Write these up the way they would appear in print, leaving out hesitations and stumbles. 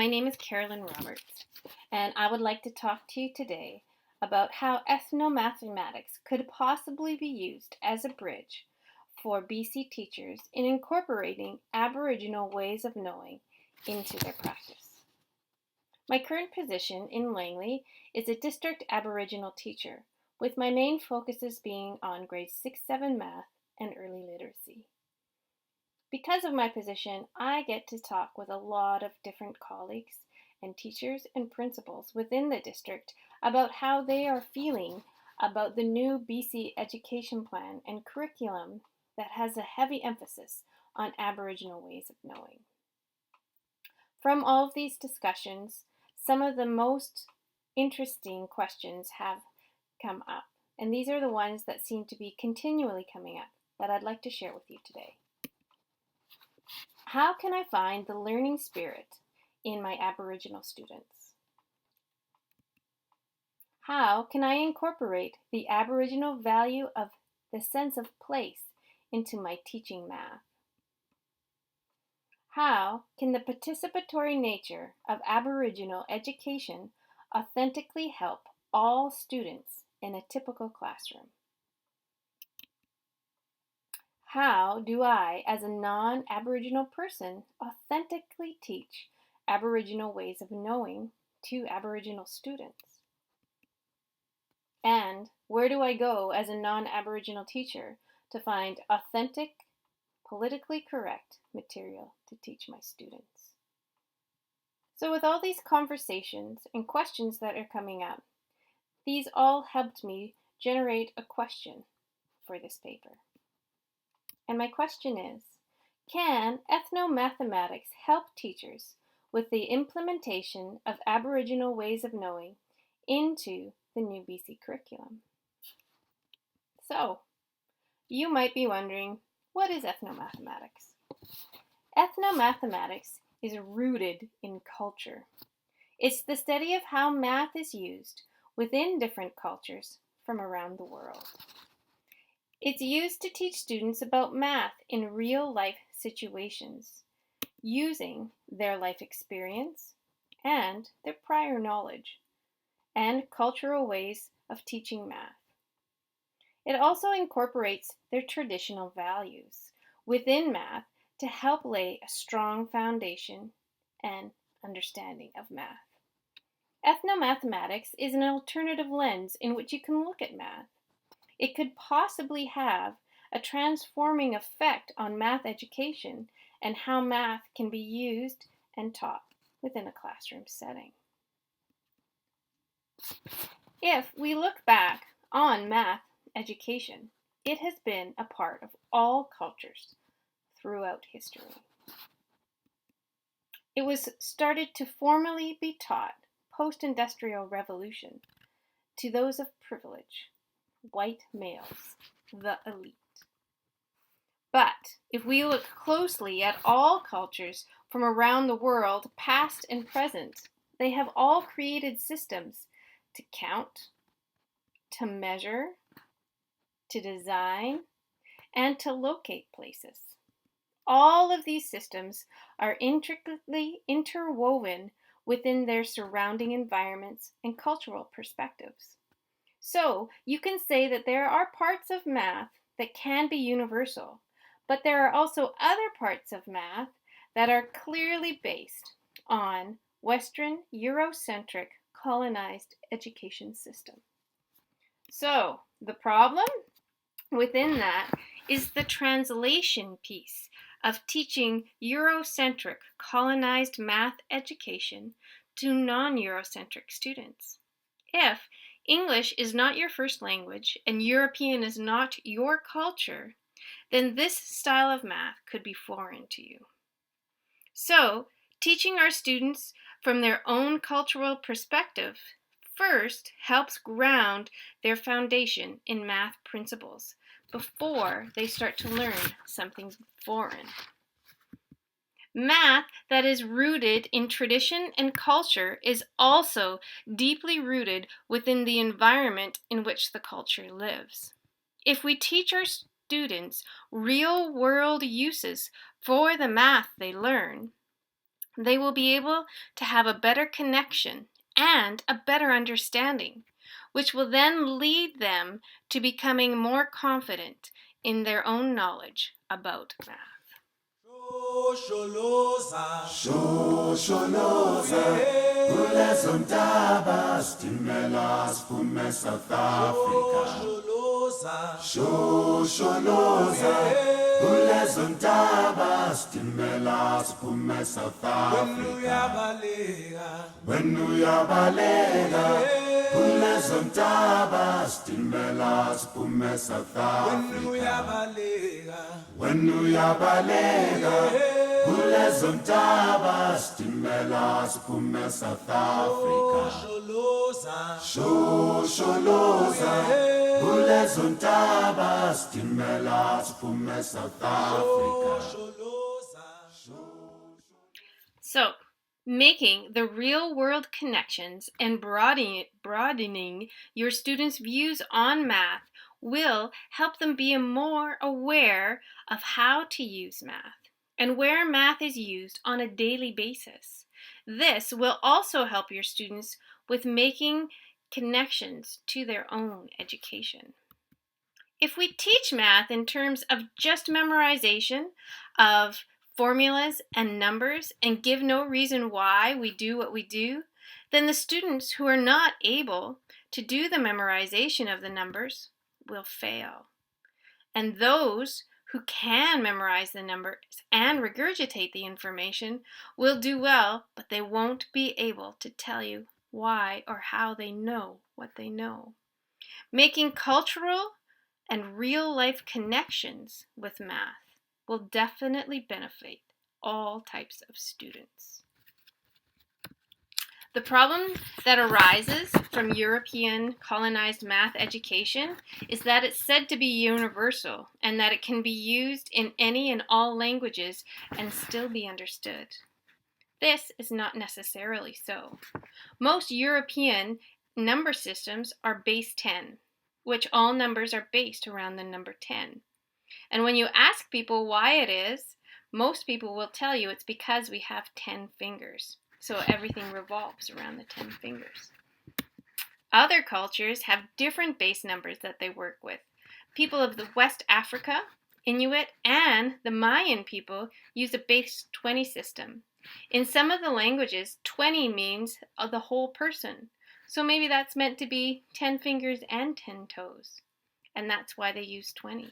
My name is Carolyn Roberts, and I would like to talk to you today about how ethnomathematics could possibly be used as a bridge for BC teachers in incorporating Aboriginal ways of knowing into their practice. My current position in Langley is a district Aboriginal teacher, with my main focuses being on grades 6-7 math and early literacy. Because of my position, I get to talk with a lot of different colleagues and teachers and principals within the district about how they are feeling about the new BC education plan and curriculum that has a heavy emphasis on Aboriginal ways of knowing. From all of these discussions, some of the most interesting questions have come up, and these are the ones that seem to be continually coming up that I'd like to share with you today. How can I find the learning spirit in my Aboriginal students? How can I incorporate the Aboriginal value of the sense of place into my teaching math? How can the participatory nature of Aboriginal education authentically help all students in a typical classroom? How do I, as a non-Aboriginal person, authentically teach Aboriginal ways of knowing to Aboriginal students? And where do I go as a non-Aboriginal teacher to find authentic, politically correct material to teach my students? So with all these conversations and questions that are coming up, these all helped me generate a question for this paper. And my question is, can ethnomathematics help teachers with the implementation of Aboriginal ways of knowing into the new BC curriculum? So, you might be wondering, what is ethnomathematics? Ethnomathematics is rooted in culture. It's the study of how math is used within different cultures from around the world. It's used to teach students about math in real-life situations, using their life experience and their prior knowledge, and cultural ways of teaching math. It also incorporates their traditional values within math to help lay a strong foundation and understanding of math. Ethnomathematics is an alternative lens in which you can look at math. It could possibly have a transforming effect on math education and how math can be used and taught within a classroom setting. If we look back on math education, it has been a part of all cultures throughout history. It was started to formally be taught post-industrial revolution to those of privilege, white males, the elite. But if we look closely at all cultures from around the world, past and present, they have all created systems to count, to measure, to design, and to locate places. All of these systems are intricately interwoven within their surrounding environments and cultural perspectives. So you can say that there are parts of math that can be universal, but there are also other parts of math that are clearly based on Western, Eurocentric, colonized education system. So the problem within that is the translation piece of teaching Eurocentric, colonized math education to non-Eurocentric students. If English is not your first language and European is not your culture, then this style of math could be foreign to you. So, teaching our students from their own cultural perspective first helps ground their foundation in math principles before they start to learn something foreign. Math that is rooted in tradition and culture is also deeply rooted within the environment in which the culture lives. If we teach our students real-world uses for the math they learn, They will be able to have a better connection and a better understanding, which will then lead them to becoming more confident in their own knowledge about math. Shosholoza, kulezo ntaba stimela siphume South Africa. Shosholoza, kulezo ntaba stimela siphume South Africa. When uyabaleka, kulezo ntaba stimela siphume South Africa. When uyabaleka, kulezo ntaba stimela siphume South Africa. Shosholoza, kulezo ntaba stimela siphume South Africa. So, making the real-world connections and broadening your students' views on math will help them be more aware of how to use math and where math is used on a daily basis. This will also help your students with making connections to their own education. If we teach math in terms of just memorization of formulas and numbers and give no reason why we do what we do, then the students who are not able to do the memorization of the numbers will fail. And those who can memorize the numbers and regurgitate the information will do well, but they won't be able to tell you why or how they know what they know. Making cultural and real-life connections with math will definitely benefit all types of students. The problem that arises from European colonized math education is that it's said to be universal and that it can be used in any and all languages and still be understood. This is not necessarily so. Most European number systems are base 10, which all numbers are based around the number 10. And when you ask people why it is, most people will tell you it's because we have 10 fingers. So everything revolves around the 10 fingers. Other cultures have different base numbers that they work with. People of the West Africa, Inuit, and the Mayan people use a base 20 system. In some of the languages, 20 means the whole person. So maybe that's meant to be 10 fingers and 10 toes. And that's why they use 20.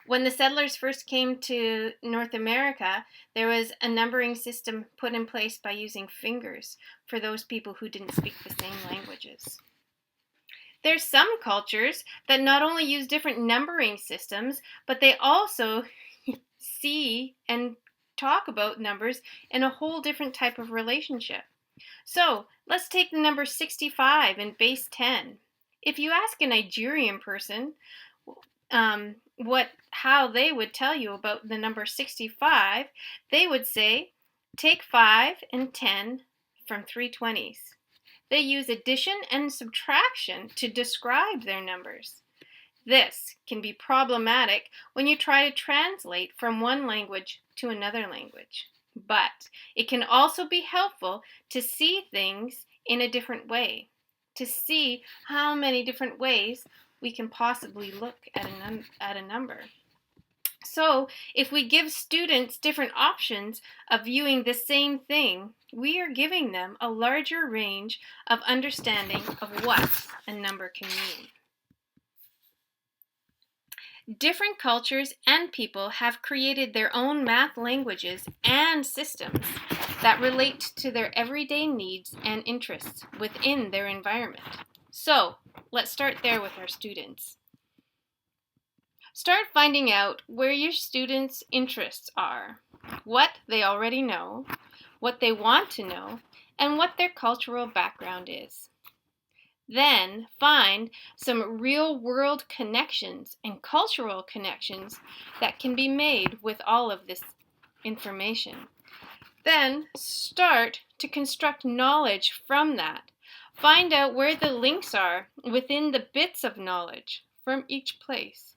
When the settlers first came to North America, there was a numbering system put in place by using fingers for those people who didn't speak the same languages. There's some cultures that not only use different numbering systems, but they also see and talk about numbers in a whole different type of relationship. So let's take the number 65 in base 10. If you ask a Nigerian person how they would tell you about the number 65, they would say, take 5 and 10 from 320s. They use addition and subtraction to describe their numbers. This can be problematic when you try to translate from one language to another language. But it can also be helpful to see things in a different way, to see how many different ways we can possibly look at a number. So if we give students different options of viewing the same thing, we are giving them a larger range of understanding of what a number can mean. Different cultures and people have created their own math languages and systems that relate to their everyday needs and interests within their environment. So, let's start there with our students. Start finding out where your students' interests are, what they already know, what they want to know, and what their cultural background is. Then find some real-world connections and cultural connections that can be made with all of this information. Then start to construct knowledge from that. Find out where the links are within the bits of knowledge from each place.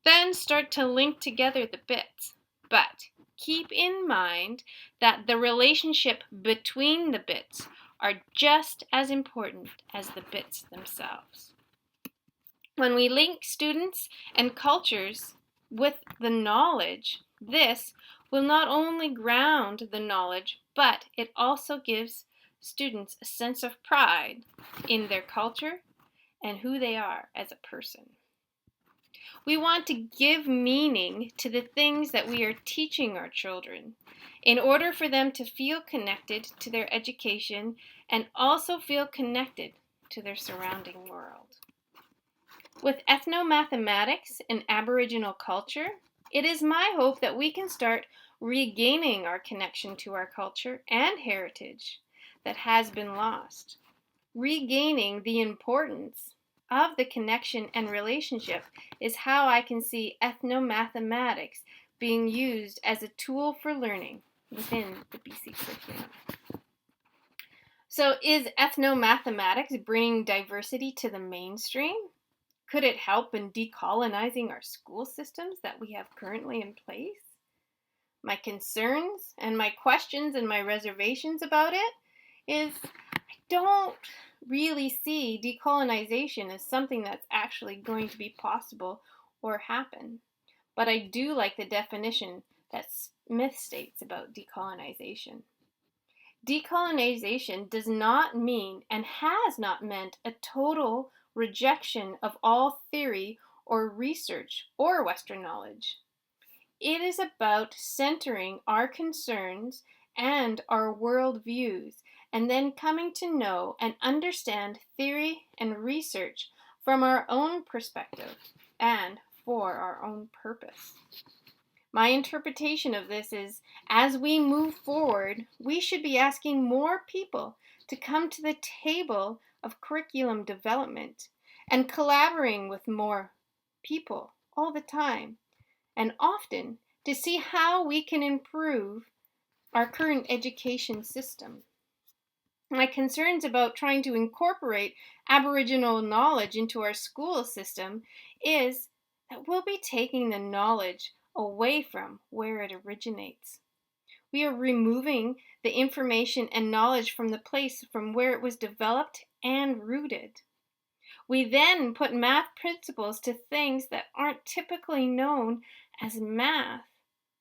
Then start to link together the bits. But Keep in mind that the relationship between the bits are just as important as the bits themselves. When we link students and cultures with the knowledge, this will not only ground the knowledge, but it also gives students a sense of pride in their culture and who they are as a person. We want to give meaning to the things that we are teaching our children in order for them to feel connected to their education and also feel connected to their surrounding world. With ethnomathematics and Aboriginal culture, it is my hope that we can start regaining our connection to our culture and heritage that has been lost. Regaining the importance of the connection and relationship is how I can see ethnomathematics being used as a tool for learning within the BC curriculum. So, is ethnomathematics bringing diversity to the mainstream? Could it help in decolonizing our school systems that we have currently in place? My concerns and my questions and my reservations about it is I don't really see decolonization as something that's actually going to be possible or happen. But I do like the definition that Smith states about decolonization. Decolonization does not mean and has not meant a total rejection of all theory or research or Western knowledge. It is about centering our concerns and our worldviews and then coming to know and understand theory and research from our own perspective and for our own purpose. My interpretation of this is, as we move forward, we should be asking more people to come to the table of curriculum development and collaborating with more people all the time and often to see how we can improve our current education system. My concerns about trying to incorporate Aboriginal knowledge into our school system is that we'll be taking the knowledge away from where it originates. We are removing the information and knowledge from the place from where it was developed and rooted. We then put math principles to things that aren't typically known as math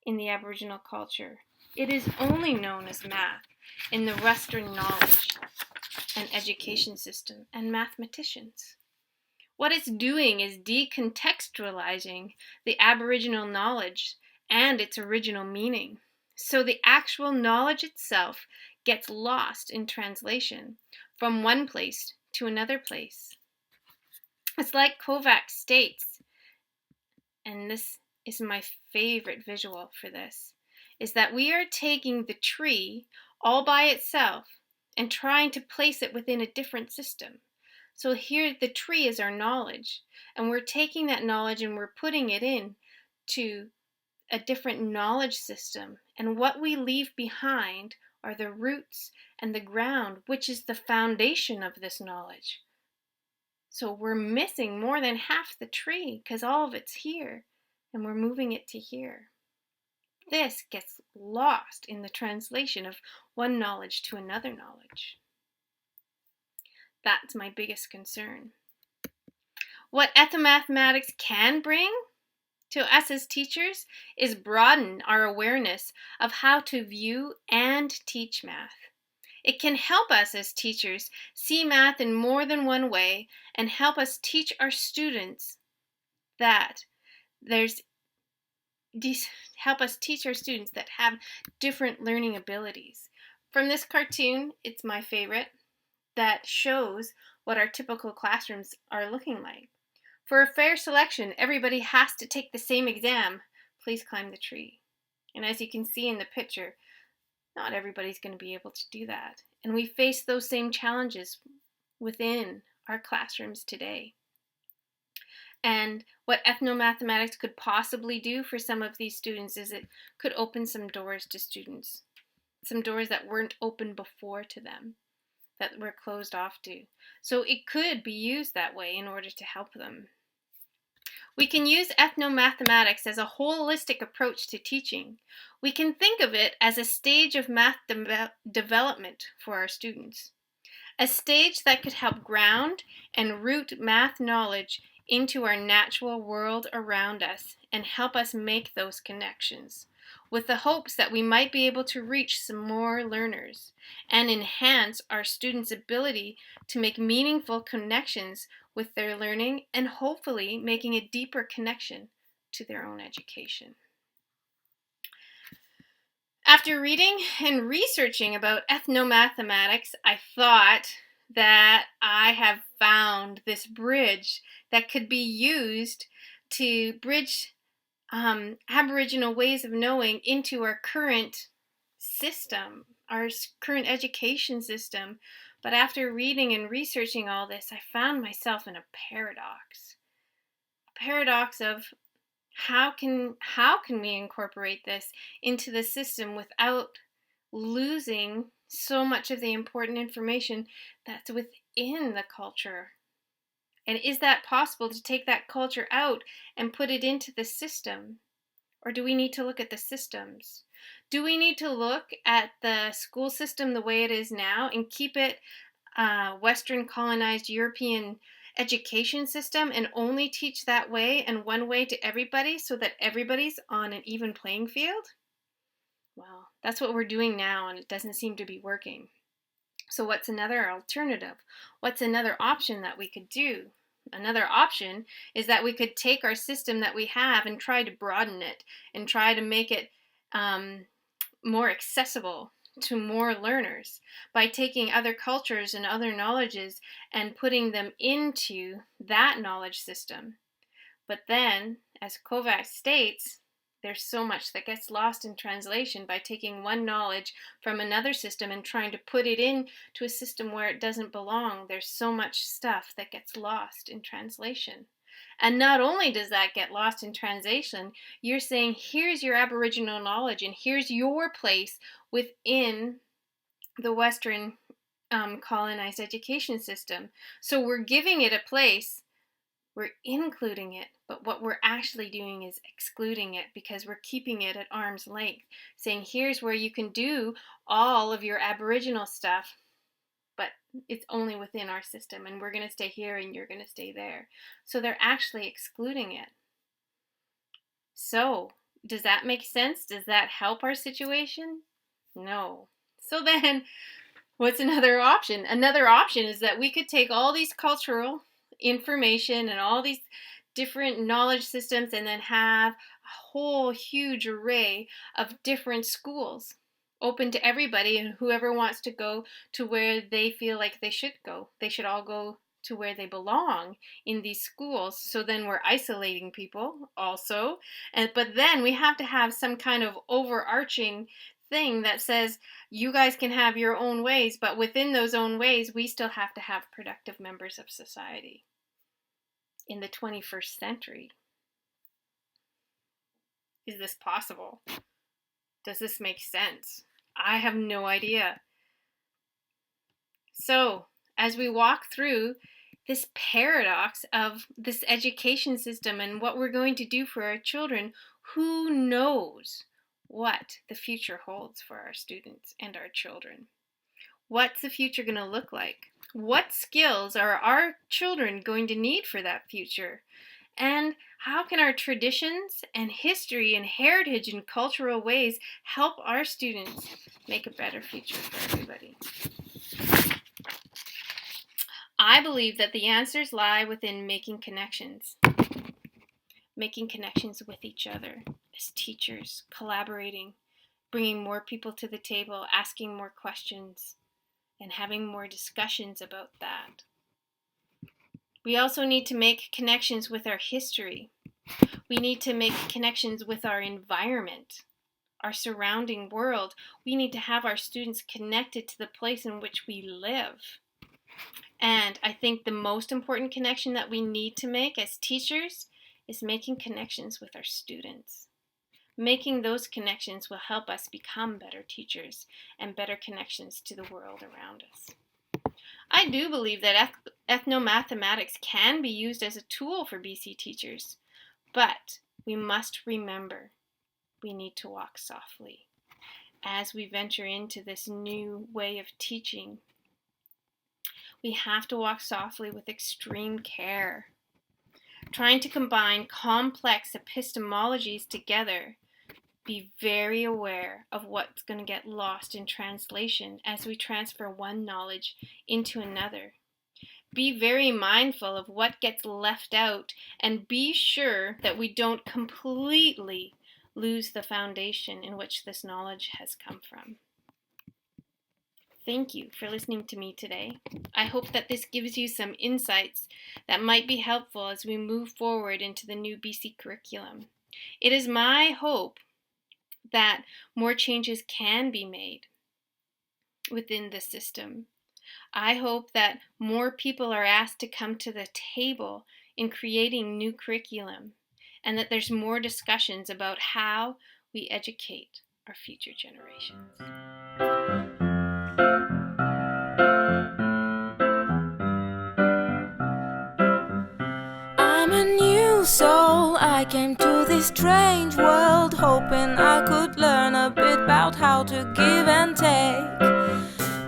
in the Aboriginal culture. It is only known as math in the Western knowledge and education system and mathematicians. What it's doing is decontextualizing the Aboriginal knowledge and its original meaning. So the actual knowledge itself gets lost in translation from one place to another place. It's like Kovacs states, and this is my favorite visual for this, is that we are taking the tree all by itself and trying to place it within a different system. So here the tree is our knowledge, and we're taking that knowledge and we're putting it in to a different knowledge system. And what we leave behind are the roots and the ground, which is the foundation of this knowledge. So we're missing more than half the tree because all of it's here, and we're moving it to here. This gets lost in the translation of one knowledge to another knowledge. That's my biggest concern. What ethnomathematics can bring to us as teachers is broaden our awareness of how to view and teach math. It can help us as teachers see math in more than one way and help us teach our students that have different learning abilities. From this cartoon, it's my favorite, that shows what our typical classrooms are looking like. For a fair selection, everybody has to take the same exam. Please climb the tree. And as you can see in the picture, not everybody's going to be able to do that. And we face those same challenges within our classrooms today. And what ethnomathematics could possibly do for some of these students is it could open some doors to students, some doors that weren't open before to them, that were closed off to. So it could be used that way in order to help them. We can use ethnomathematics as a holistic approach to teaching. We can think of it as a stage of math development for our students. A stage that could help ground and root math knowledge into our natural world around us and help us make those connections, with the hopes that we might be able to reach some more learners and enhance our students' ability to make meaningful connections with their learning and hopefully making a deeper connection to their own education. After reading and researching about ethnomathematics, I thought that I have found this bridge that could be used to bridge Aboriginal ways of knowing into our current system, our current education system. But after reading and researching all this, I found myself in a paradox. A paradox of how can we incorporate this into the system without losing so much of the important information that's within the culture? And is that possible to take that culture out and put it into the system? Or do we need to look at the systems? Do we need to look at the school system the way it is now and keep it Western colonized European education system and only teach that way and one way to everybody so that everybody's on an even playing field? Well, that's what we're doing now, and it doesn't seem to be working. So what's another alternative? What's another option that we could do? Another option is that we could take our system that we have and try to broaden it and try to make it more accessible to more learners by taking other cultures and other knowledges and putting them into that knowledge system. But then, as Kovacs states, there's so much that gets lost in translation by taking one knowledge from another system and trying to put it into a system where it doesn't belong. There's so much stuff that gets lost in translation. And not only does that get lost in translation, you're saying, here's your Aboriginal knowledge and here's your place within the Western colonized education system. So we're giving it a place, we're including it, but what we're actually doing is excluding it because we're keeping it at arm's length, saying here's where you can do all of your Aboriginal stuff, but it's only within our system and we're going to stay here and you're going to stay there. So they're actually excluding it. So does that make sense? Does that help our situation? No. So then what's another option? Another option is that we could take all these cultural information and all these different knowledge systems and then have a whole huge array of different schools open to everybody, and whoever wants to go to where they feel like they should go. They should all go to where they belong in these schools. So then we're isolating people also. But then we have to have some kind of overarching thing that says you guys can have your own ways, but within those own ways, we still have to have productive members of society in the 21st century. Is this possible? Does this make sense? I have no idea. So, as we walk through this paradox of this education system and what we're going to do for our children, who knows what the future holds for our students and our children? What's the future going to look like? What skills are our children going to need for that future? And how can our traditions and history and heritage and cultural ways help our students make a better future for everybody? I believe that the answers lie within making connections with each other as teachers, collaborating, bringing more people to the table, asking more questions, and having more discussions about that. We also need to make connections with our history. We need to make connections with our environment, our surrounding world. We need to have our students connected to the place in which we live. And I think the most important connection that we need to make as teachers is making connections with our students. Making those connections will help us become better teachers and better connections to the world around us. I do believe that ethnomathematics can be used as a tool for BC teachers, But we must remember we need to walk softly as we venture into this new way of teaching. We have to walk softly with extreme care. Trying to combine complex epistemologies together, be very aware of what's going to get lost in translation as we transfer one knowledge into another. Be very mindful of what gets left out, and be sure that we don't completely lose the foundation in which this knowledge has come from. Thank you for listening to me today. I hope that this gives you some insights that might be helpful as we move forward into the new BC curriculum. It is my hope that more changes can be made within the system. I hope that more people are asked to come to the table in creating new curriculum, and that there's more discussions about how we educate our future generations. I'm a new soul, I came to this strange world hoping I could learn a bit about how to give and take.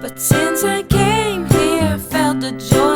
But since I came here, felt the joy